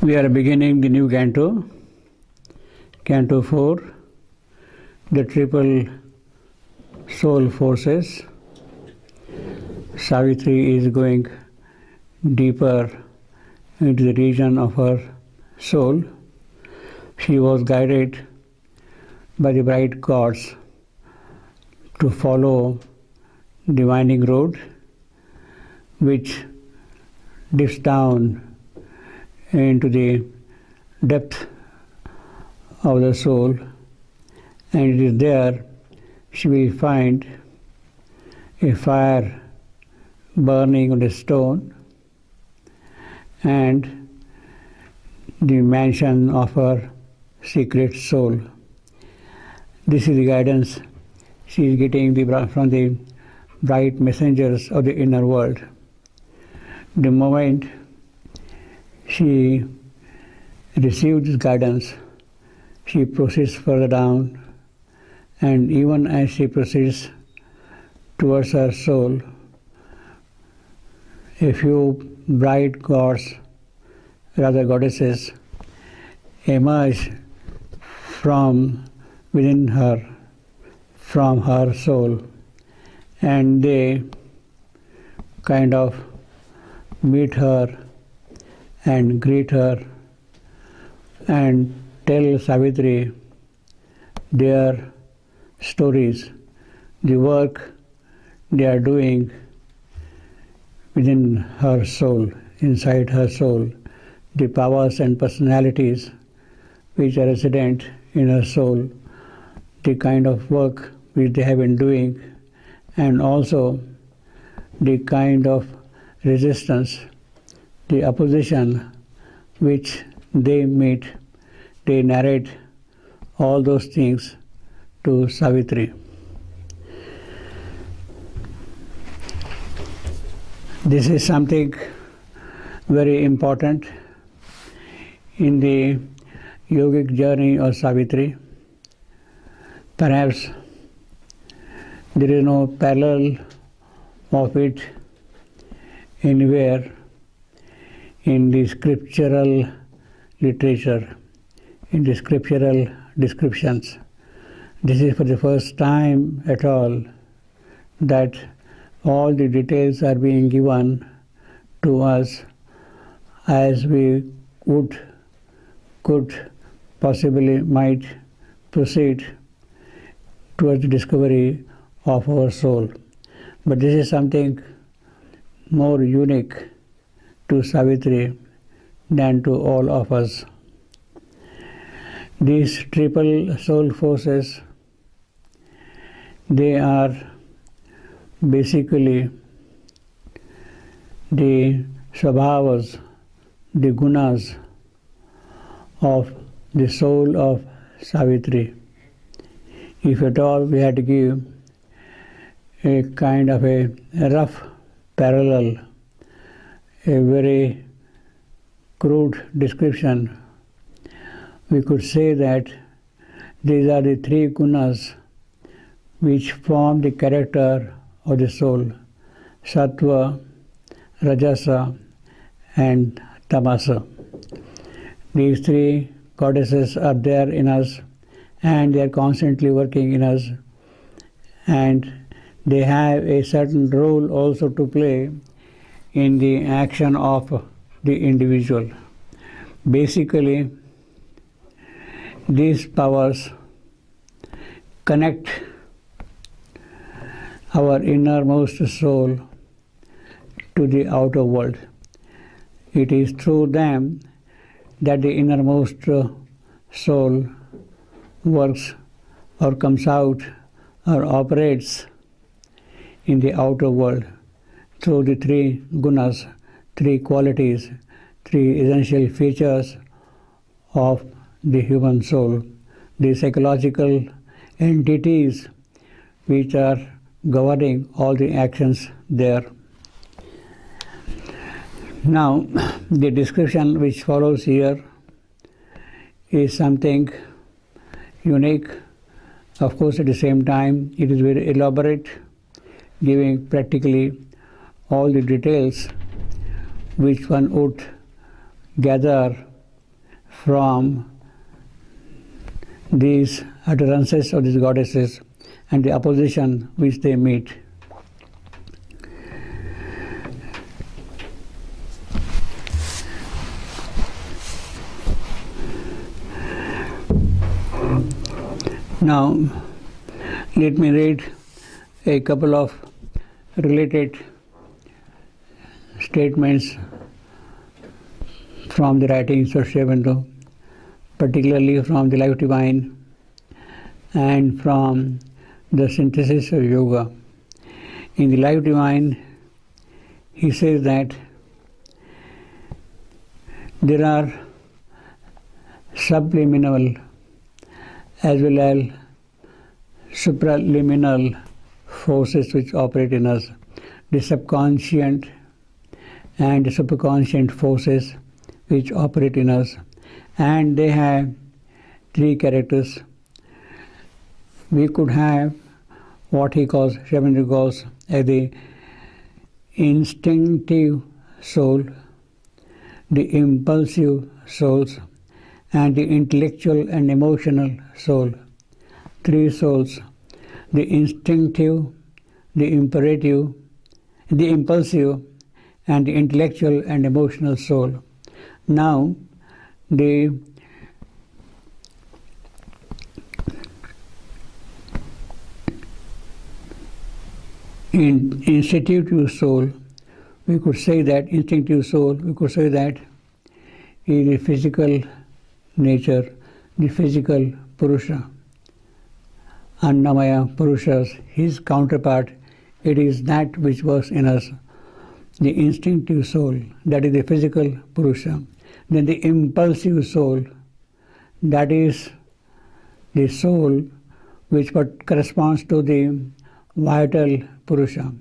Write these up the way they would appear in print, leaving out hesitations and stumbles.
We are beginning the new canto, Canto 4, the triple soul forces. Savitri is going deeper into the region of her soul. She was guided by the bright gods to follow the winding road which dips down into the depth of the soul, and it is there she will find a fire burning on the stone and the mansion of her secret soul. This is the guidance she is getting from the bright messengers of the inner world. The moment she received this guidance, she proceeds further down, and even as she proceeds towards her soul, a few bright gods, rather goddesses, emerge from within her, from her soul, and they kind of meet her and greet her and tell Savitri their stories, the work they are doing within her soul, inside her soul, the powers and personalities which are resident in her soul, the kind of work which they have been doing, and also the kind of resistance, the opposition which they meet. They narrate all those things to Savitri. This is something very important in the yogic journey of Savitri. Perhaps there is no parallel of it anywhere in the scriptural literature, in the scriptural descriptions. This is for the first time at all that all the details are being given to us as we could possibly might proceed towards the discovery of our soul. But this is something more unique to Savitri than to all of us. These triple soul forces, they are basically the svabhavas, the gunas of the soul of Savitri. If at all we had to give a kind of a rough parallel, a very crude description, we could say that these are the three gunas which form the character of the soul: sattva, rajasa, and tamasa. These three goddesses are there in us, and they are constantly working in us, and they have a certain role also to play in the action of the individual. Basically, these powers connect our innermost soul to the outer world. It is through them that the innermost soul works or comes out or operates in the outer world through the three gunas, three qualities, three essential features of the human soul, the psychological entities which are governing all the actions there. Now, the description which follows here is something unique. Of course, at the same time, it is very elaborate, giving practically all the details which one would gather from these utterances of these goddesses and the opposition which they meet. Now, let me read a couple of related statements from the writings of Sri Aurobindo, particularly from the Life Divine and from the Synthesis of Yoga. In the Life Divine, he says that there are subliminal as well as supraliminal forces which operate in us, the subconscient and the superconscient forces which operate in us, and they have three characters. We could have what he calls, Sri Aurobindo calls, as the instinctive soul, the impulsive souls, and the intellectual and emotional soul. Three souls: the instinctive, the imperative, the impulsive, and the intellectual and emotional soul. Now, the instinctive soul, we could say that instinctive soul, we could say that is the physical nature, the physical Purusha. Annamaya Purusha, his counterpart, it is that which was in us, the instinctive soul, that is the physical Purusha. Then the impulsive soul, that is the soul which corresponds to the vital Purusha,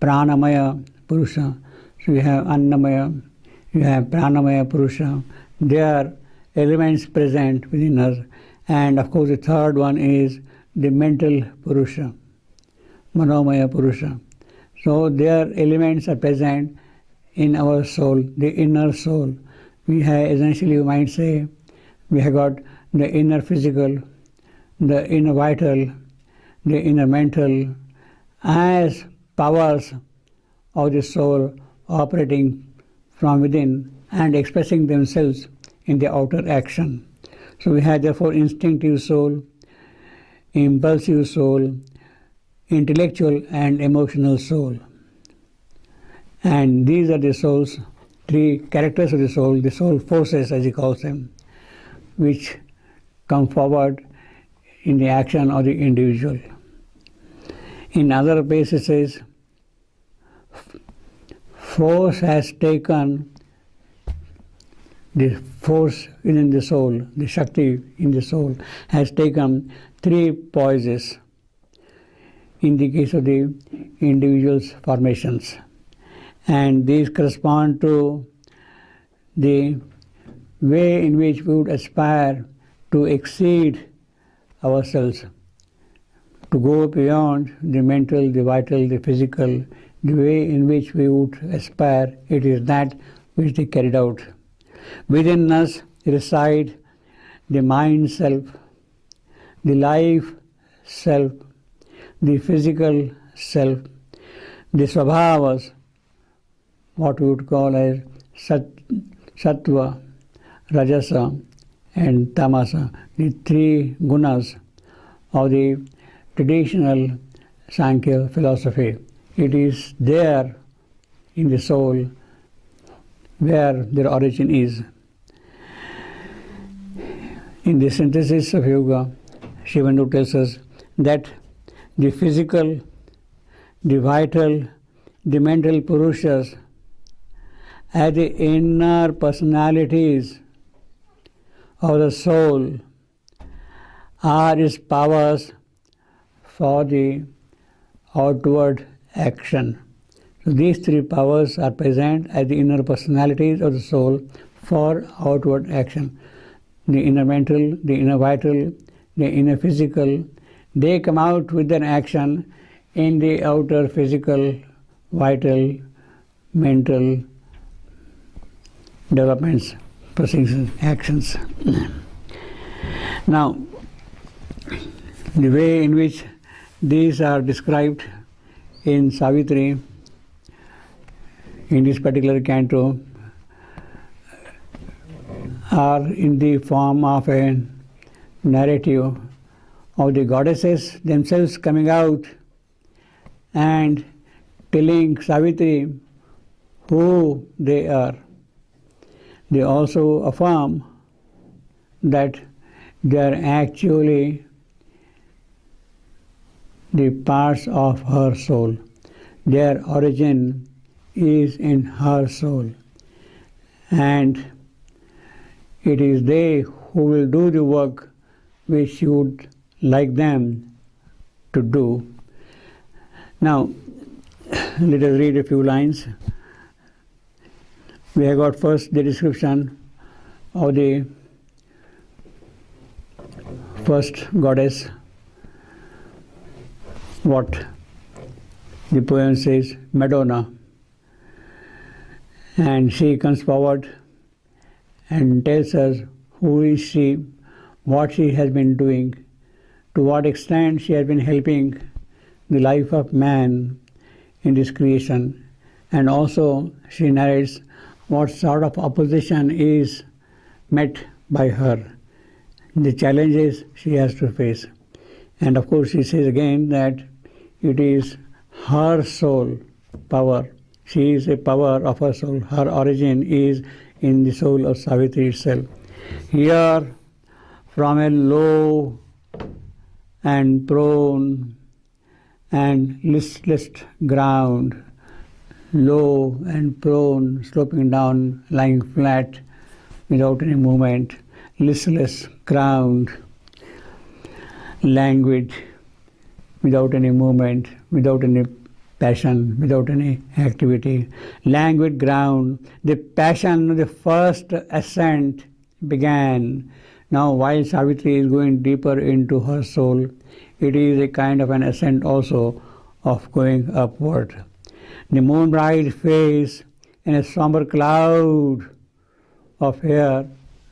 Pranamaya Purusha. So you have Annamaya, you have Pranamaya Purusha. They are elements present within us. And of course the third one is the mental Purusha, Manomaya Purusha. So their elements are present in our soul, the inner soul. We have, essentially you might say, we have got the inner physical, the inner vital, the inner mental, as powers of the soul operating from within and expressing themselves in the outer action. So we have therefore instinctive soul, impulsive soul, intellectual and emotional soul. And these are the soul's three characters of the soul forces as he calls them, which come forward in the action of the individual. In other places it says, force has taken, the force within the soul, the Shakti in the soul, has taken three poises in the case of the individual's formations. And these correspond to the way in which we would aspire to exceed ourselves, to go beyond the mental, the vital, the physical, the way in which we would aspire, it is that which they carried out. Within us reside the mind self, the life self, the physical self, the svabhavas, what we would call as sattva, rajasa and tamasa, the three gunas of the traditional Sankhya philosophy. It is there in the soul where their origin is. In the Synthesis of Yoga, Sri Aurobindo tells us that the physical, the vital, the mental Purushas as the inner personalities of the soul are its powers for the outward action. So these three powers are present as the inner personalities of the soul for outward action. The inner mental, the inner vital, the inner physical, they come out with an action in the outer physical, vital, mental developments. proceedings, actions. Now, the way in which these are described in Savitri, in this particular canto, are in the form of a narrative of the goddesses themselves coming out and telling Savitri who they are. They also affirm that they are actually the parts of her soul. Their origin is in her soul. And it is they who will do the work which you would like them to do. Now, let us read a few lines. We have got first the description of the first goddess. What the poem says, Madonna. And she comes forward and tells us who is she, what she has been doing, to what extent she has been helping the life of man in this creation. And also she narrates what sort of opposition is met by her, the challenges she has to face. And of course she says again that it is her soul power. She is a power of her soul. Her origin is in the soul of Savitri itself. Here, from a low and prone and listless ground, low and prone, sloping down, lying flat, without any movement, listless ground, languid, without any movement, without any passion, without any activity. Languid ground, the passion of the first ascent began. Now, while Savitri is going deeper into her soul, it is a kind of an ascent also of going upward. The moon-bright face in a somber cloud of hair.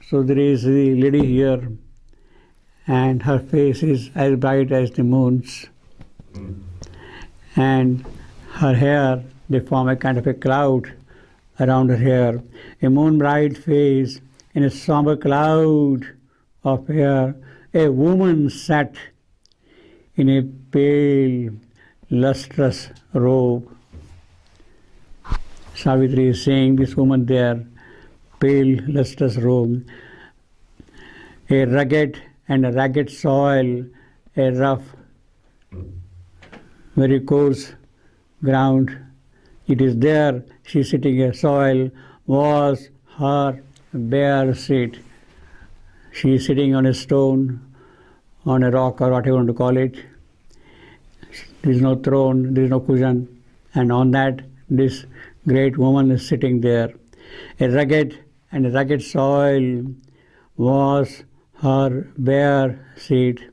So there is the lady here, and her face is as bright as the moon's. And her hair, they form a kind of a cloud around her hair. A moon-bright face in a somber cloud of hair. A woman sat in a pale, lustrous robe. Savitri is saying this woman there, pale, lustrous robe. A rugged and a ragged soil, a rough, very coarse ground. It is there she is sitting. A soil was her bare seat. She is sitting on a stone, on a rock, or whatever you want to call it. There is no throne, there is no cushion, and on that this great woman is sitting there. A rugged and a rugged soil was her bare seat.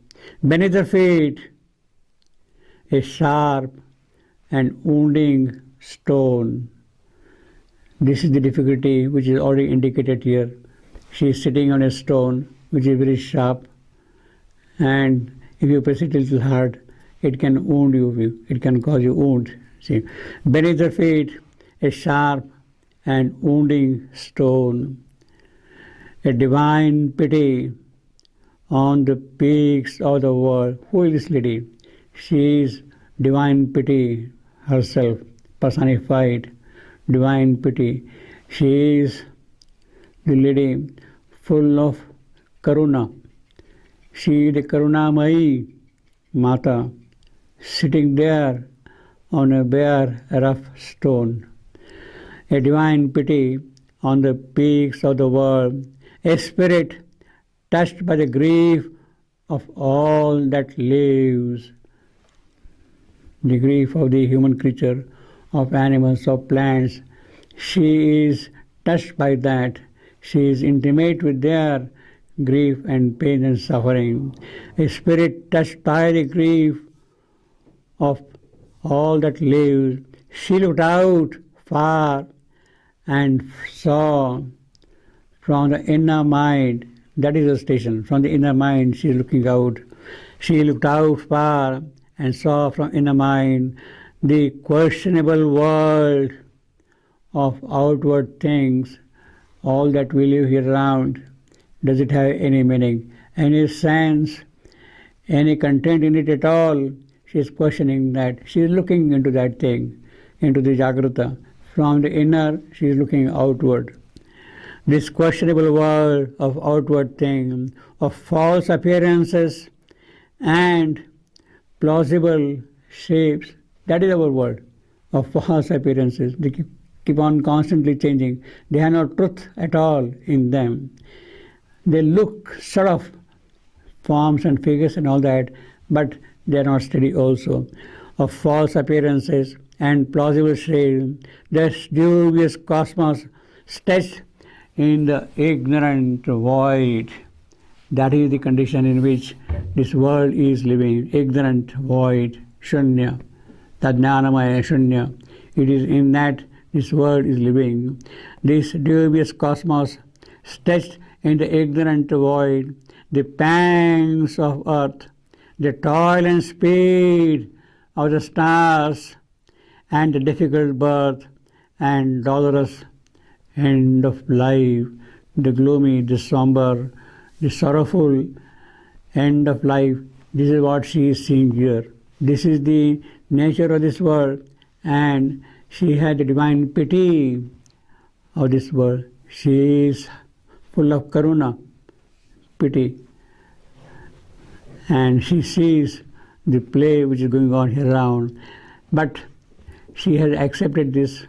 Beneath her feet, a sharp and wounding stone. This is the difficulty which is already indicated here. She is sitting on a stone which is very sharp, and if you press it a little hard, it can wound you, it can cause you wound. See, beneath her feet, a sharp and wounding stone. A divine pity on the peaks of the world. Who is this lady? She is divine pity herself, personified divine pity. She is the lady full of karuna. She is the karunamayi Mata, sitting there on a bare rough stone. A divine pity on the peaks of the world. A spirit touched by the grief of all that lives. The grief of the human creature, of animals, of plants. She is touched by that. She is intimate with their grief and pain and suffering. A spirit touched by the grief of all that lives. She looked out far and saw from the inner mind. That is the station. From the inner mind, she is looking out. She looked out far and saw from inner mind the questionable world of outward things, all that we live here around. Does it have any meaning, any sense, any content in it at all? She is questioning that. She is looking into that thing, into the Jagrata. From the inner, she is looking outward. This questionable world of outward things, of false appearances and plausible shapes, that is our world of false appearances. They keep on constantly changing. They have no truth at all in them. They look sort of forms and figures and all that, but they are not steady also. Of false appearances and plausible shapes, this dubious cosmos stretched in the ignorant void. That is the condition in which this world is living. Ignorant void, shunya, tadnanamaya shunya. It is in that this world is living. This dubious cosmos stretched in the ignorant void, the pangs of earth, the toil and speed of the stars, and the difficult birth and dolorous end of life, the gloomy, the somber, the sorrowful end of life. This is what she is seeing here. This is the nature of this world, and she had the divine pity of this world. She is full of karuna, pity, and she sees the play which is going on here around. But she has accepted this.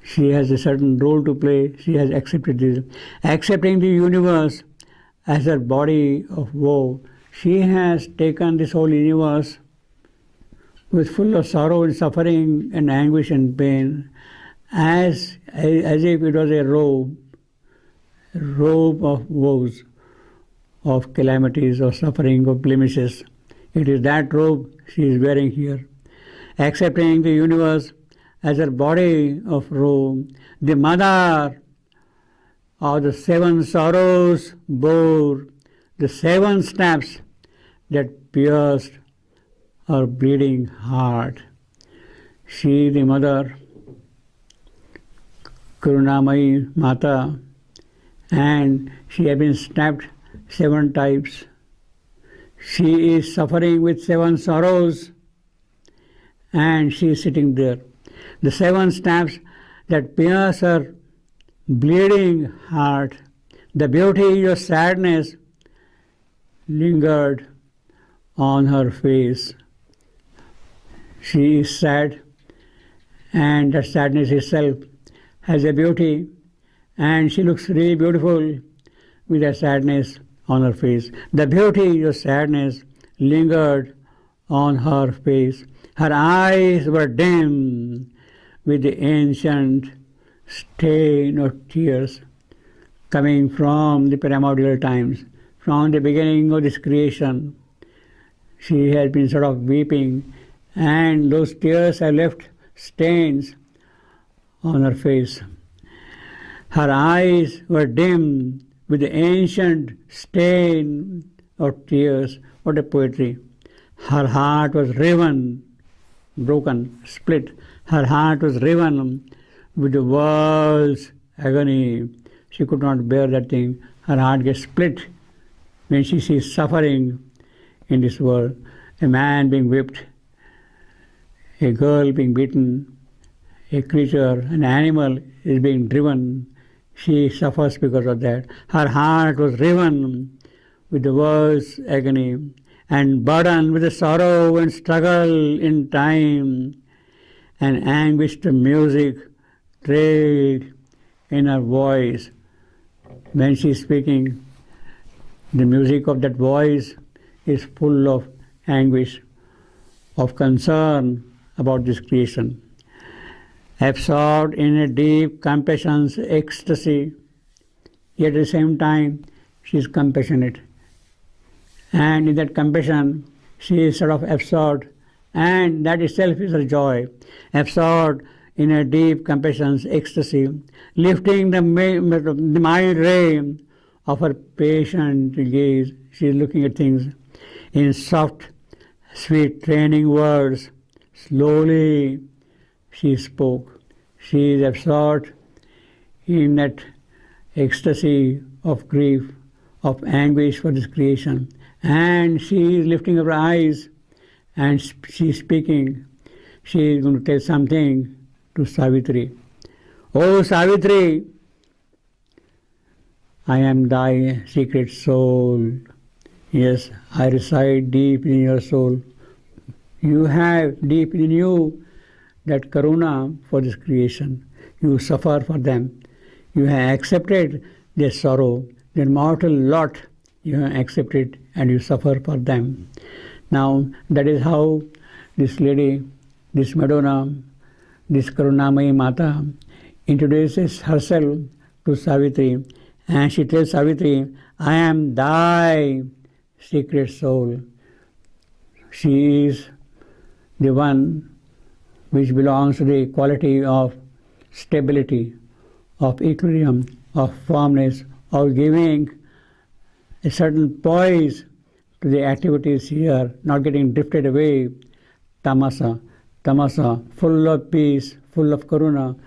She has a certain role to play. She has accepted this. Accepting the universe as her body of woe, she has taken this whole universe with full of sorrow and suffering and anguish and pain, as if it was a robe of woes, of calamities, of suffering, of blemishes. It is that robe she is wearing here. Accepting the universe as her body of woe, the mother of the seven sorrows bore the seven stabs that pierced her bleeding heart. She, the mother, Karunamayi Mata, and she has been stabbed 7 times. She is suffering with 7 sorrows, and she is sitting there. The 7 stabs that pierce her bleeding heart, the beauty of sadness lingered on her face. She is sad, and that sadness itself has a beauty, and she looks really beautiful with that sadness on her face. The beauty of sadness lingered on her face. Her eyes were dim with the ancient stain of tears coming from the primordial times, from the beginning of this creation. She has been sort of weeping, and those tears have left stains on her face. Her eyes were dim with the ancient stain of tears. What a poetry. Her heart was riven, broken, split. Her heart was riven with the world's agony. She could not bear that thing. Her heart gets split when she sees suffering in this world. A man being whipped, a girl being beaten, a creature, an animal is being driven. She suffers because of that. Her heart was riven with the world's agony and burdened with the sorrow and struggle in time, and anguished music trailed in her voice. When she is speaking, the music of that voice is full of anguish, of concern about this creation. Absorbed in a deep compassion's ecstasy, yet at the same time she is compassionate. And in that compassion, she is sort of absorbed, and that itself is her joy. Absorbed in a deep compassion, ecstasy, lifting the mild ray of her patient gaze. She is looking at things in soft, sweet, training words. Slowly she spoke. She is absorbed in that ecstasy of grief, of anguish for this creation. And she is lifting up her eyes and she is speaking. She is going to tell something to Savitri. Oh Savitri, I am thy secret soul. Yes, I reside deep in your soul. You have deep in you that karuna for this creation. You suffer for them. You have accepted their sorrow, their mortal lot. You have accepted and you suffer for them. Now that is how this lady, this Madonna, this Karunamayi Mata introduces herself to Savitri, and she tells Savitri, I am thy secret soul. She is the one which belongs to the quality of stability, of equilibrium, of firmness, of giving a certain poise to the activities here, not getting drifted away. Tamasa, full of peace, full of karuna,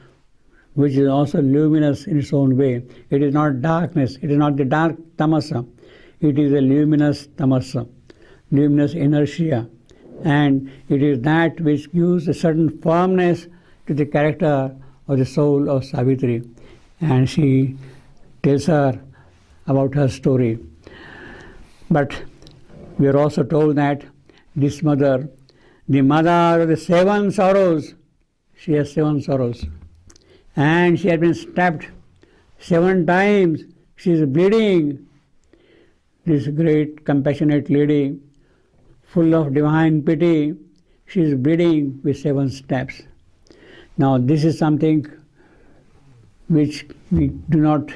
which is also luminous in its own way. It is not darkness, it is not the dark tamasa, it is a luminous tamasa, luminous inertia. And it is that which gives a certain firmness to the character of the soul of Savitri. And she tells her about her story. But we are also told that this mother, the mother of the 7 sorrows, she has 7 sorrows. And she has been stabbed 7 times. She is bleeding. This great compassionate lady, full of divine pity, she is bleeding with 7 stabs. Now this is something which we do not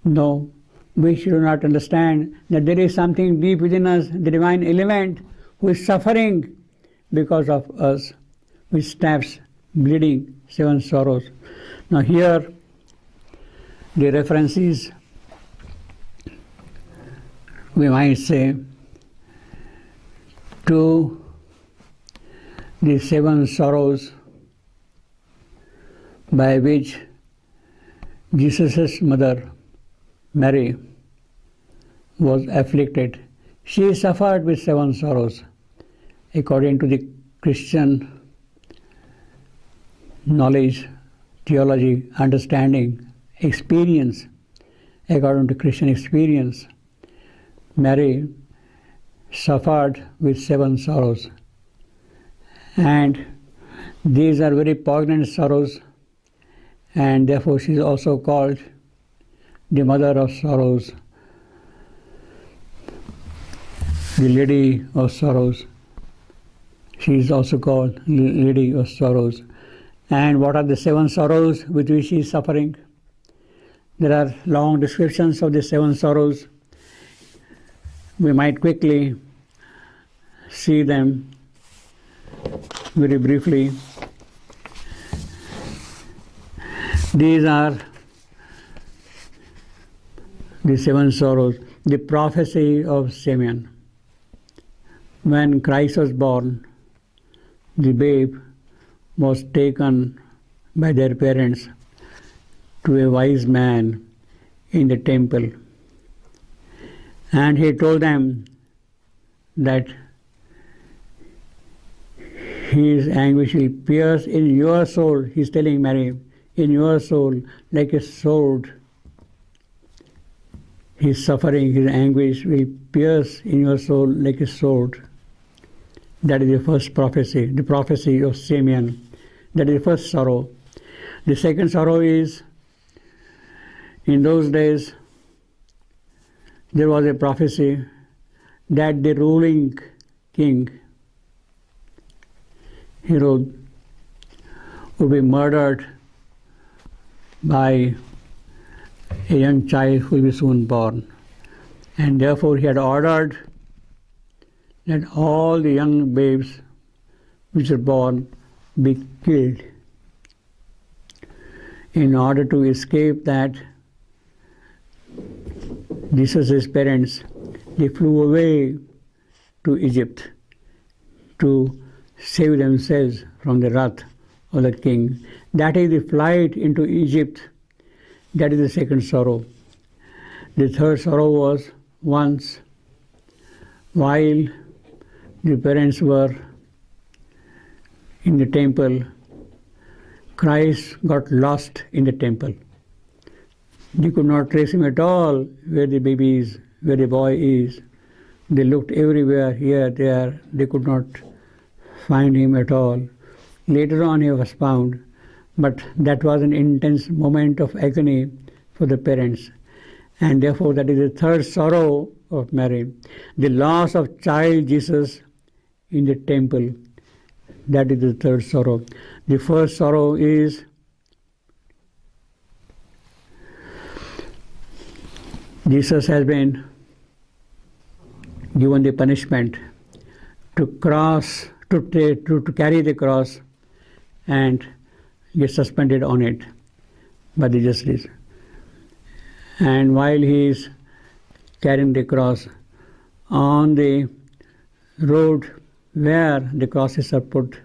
know, we should not understand, that there is something deep within us, the divine element, who is suffering because of us, which stabs, bleeding, 7 sorrows. Now here the reference is, we might say, to the 7 sorrows by which Jesus' mother, Mary, was afflicted. She suffered with 7 sorrows. According to the Christian knowledge, theology, understanding, experience, according to Christian experience, Mary suffered with 7 sorrows. And these are very poignant sorrows, and therefore she is also called the mother of sorrows, the lady of sorrows. She is also called lady of sorrows. And what are the 7 sorrows with which she is suffering? There are long descriptions of the 7 sorrows. We might quickly see them very briefly. These are the 7 sorrows. The prophecy of Simeon. When Christ was born, the babe was taken by their parents to a wise man in the temple. And he told them that his anguish will pierce in your soul. He's telling Mary, in your soul, like a sword. His suffering, his anguish will pierce in your soul like a sword. That is the first prophecy, the prophecy of Simeon. That is the first sorrow. The second sorrow is, in those days, there was a prophecy that the ruling king, Herod, would be murdered by a young child who will be soon born. And therefore he had ordered that all the young babes which are born be killed. in order to escape that, Jesus' parents, they flew away to Egypt to save themselves from the wrath of the king. That is the flight into Egypt. That is the second sorrow. The third sorrow was once, while the parents were in the temple, Christ got lost in the temple. They could not trace him at all, where the baby is, where the boy is. They looked everywhere, here, there. They could not find him at all. Later on he was found, but that was an intense moment of agony for the parents. And therefore that is the third sorrow of Mary. The loss of child Jesus in the temple. That is the third sorrow. The first sorrow is Jesus has been given the punishment to cross, to carry the cross and get suspended on it by the justice. And while he is carrying the cross on the road where the crosses are put,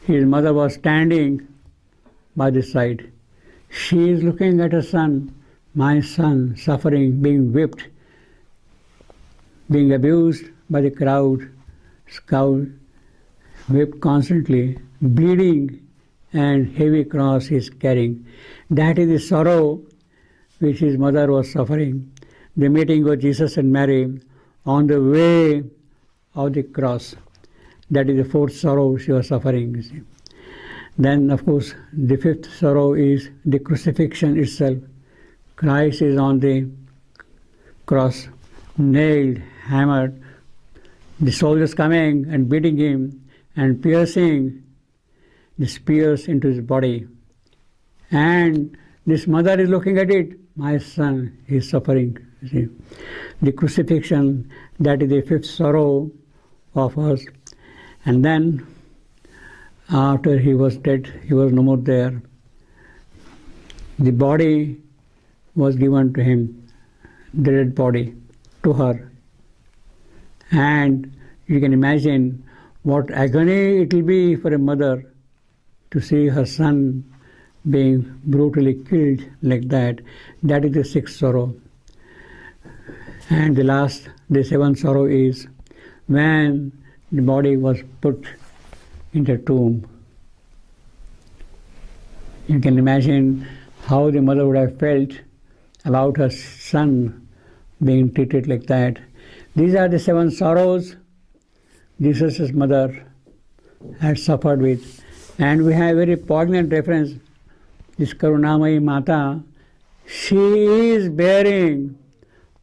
his mother was standing by the side. She is looking at her son, my son, suffering, being whipped, being abused by the crowd, whipped constantly, bleeding, and heavy cross he is carrying. That is the sorrow which his mother was suffering. The meeting of Jesus and Mary on the way of the cross. That is the fourth sorrow she was suffering. You see. Then, of course, the fifth sorrow is the crucifixion itself. Christ is on the cross, nailed, hammered. The soldiers coming and beating him and piercing the spears into his body. And this mother is looking at it. My son is suffering. You see. The crucifixion, that is the fifth sorrow of us. And then, after he was dead, he was no more there. The body was given to him, the dead body, to her. And you can imagine what agony it will be for a mother to see her son being brutally killed like that. That is the sixth sorrow. And the last, the seventh sorrow is when the body was put in the tomb. You can imagine how the mother would have felt about her son being treated like that. These are the seven sorrows Jesus' mother had suffered with. And we have a very poignant reference. This Karunamayi Mata, she is bearing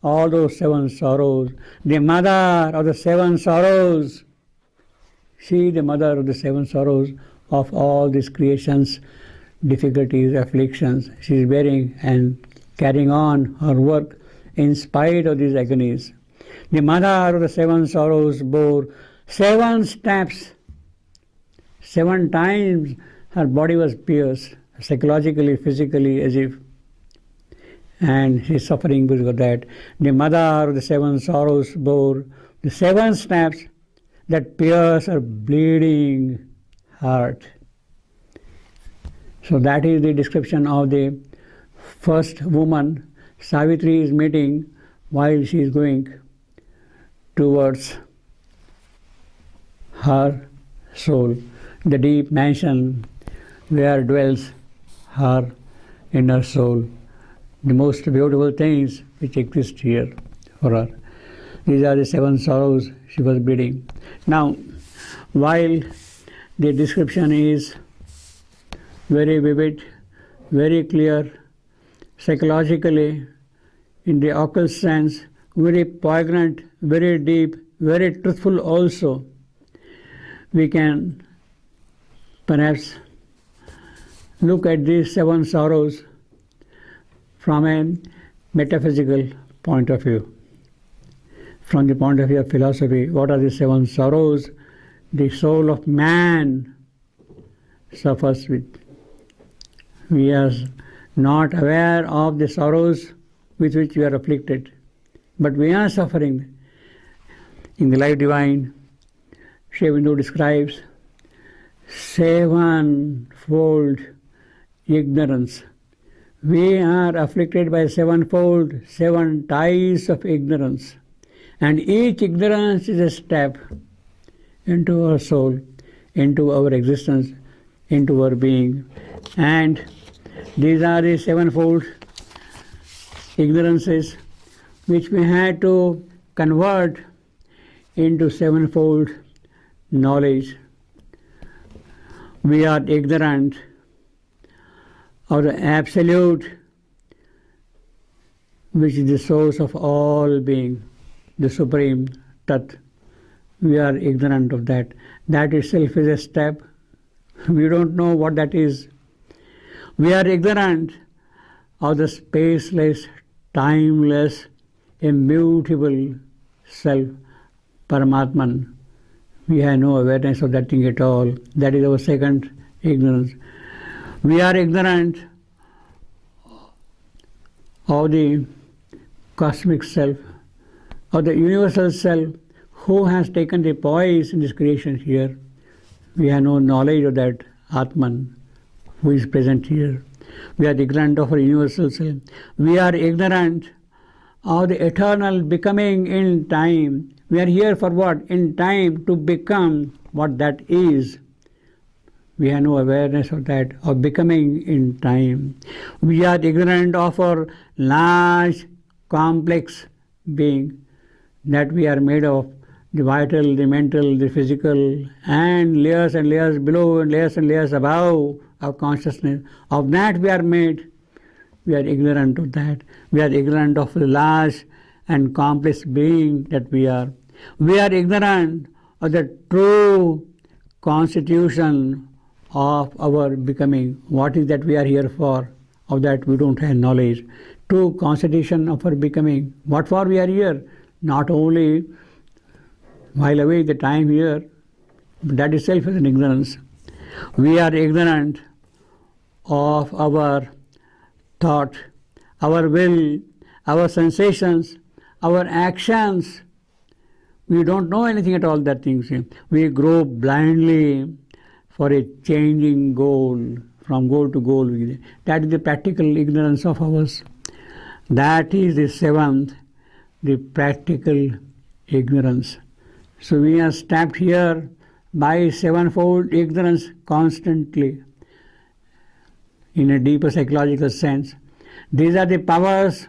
all those seven sorrows. The mother of the seven sorrows. She, the mother of the seven sorrows of all these creations, difficulties, afflictions. She is bearing and carrying on her work in spite of these agonies. The mother of the seven sorrows bore 7 stabs. 7 times her body was pierced, psychologically, physically, as if. And she is suffering because of that. The mother of the seven sorrows bore the 7 stabs that pierced her bleeding heart. So that is the description of the first woman Savitri is meeting while she is going towards her soul, the deep mansion where dwells her inner soul, the most beautiful things which exist here for her. These are the 7 sorrows she was bleeding. Now, while the description is very vivid, very clear, psychologically, in the occult sense, very poignant, very deep, very truthful also, we can perhaps look at these 7 sorrows from a metaphysical point of view. From the point of view of philosophy, what are the 7 sorrows the soul of man suffers with? We are not aware of the sorrows with which we are afflicted, but we are suffering. In the Life Divine, Sri Aurobindo describes sevenfold ignorance. We are afflicted by sevenfold, 7 ties of ignorance. And each ignorance is a step into our soul, into our existence, into our being. And these are the sevenfold ignorances which we had to convert into sevenfold knowledge. We are ignorant of the Absolute, which is the source of all being, the Supreme Tat. We are ignorant of that. That itself is a step. We don't know what that is. We are ignorant of the spaceless, timeless, immutable Self, Paramatman. We have no awareness of that thing at all. That is our second ignorance. We are ignorant of the cosmic Self, of the universal Self, who has taken the poise in this creation here. We have no knowledge of that Atman who is present here. We are ignorant of our universal Self. We are ignorant of the eternal becoming in time. We are here for what? In time, to become what that is. We have no awareness of that, of becoming in time. We are ignorant of our large, complex being that we are made of, the vital, the mental, the physical, and layers below and layers above our consciousness. Of that we are made. We are ignorant of that. We are ignorant of the large and complex being that we are. We are ignorant of the true constitution of our becoming. What is that we are here for? Of that we don't have knowledge. True constitution of our becoming. What for we are here? Not only while away the time here, but that itself is an ignorance. We are ignorant of our thought, our will, our sensations, our actions. We don't know anything at all that things. We grow blindly for a changing goal, from goal to goal. That is the practical ignorance of ours. That is the seventh, the practical ignorance. So we are stabbed here by sevenfold ignorance constantly, in a deeper psychological sense. These are the powers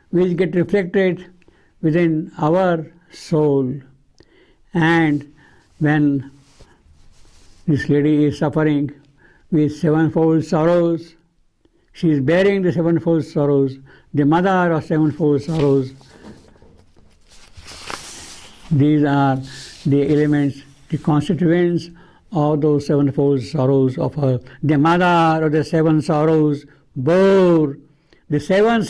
which get reflected within our soul. And when this lady is suffering with sevenfold sorrows, she is bearing the sevenfold sorrows, the mother of sevenfold sorrows. These are the elements, the constituents of those sevenfold sorrows of her. The mother of the seven sorrows bore the 7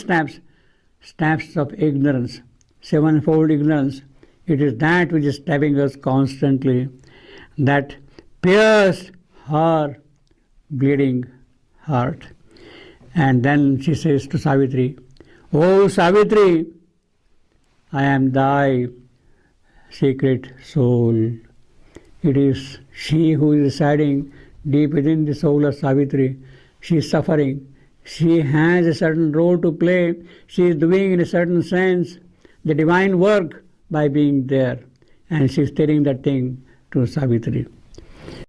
steps of ignorance, sevenfold ignorance. It is that which is stabbing us constantly, that pierced her bleeding heart. And then she says to Savitri, "O Savitri, I am thy secret soul." It is she who is residing deep within the soul of Savitri. She is suffering. She has a certain role to play. She is doing, in a certain sense, the divine work by being there. And she is telling that thing to Savitri.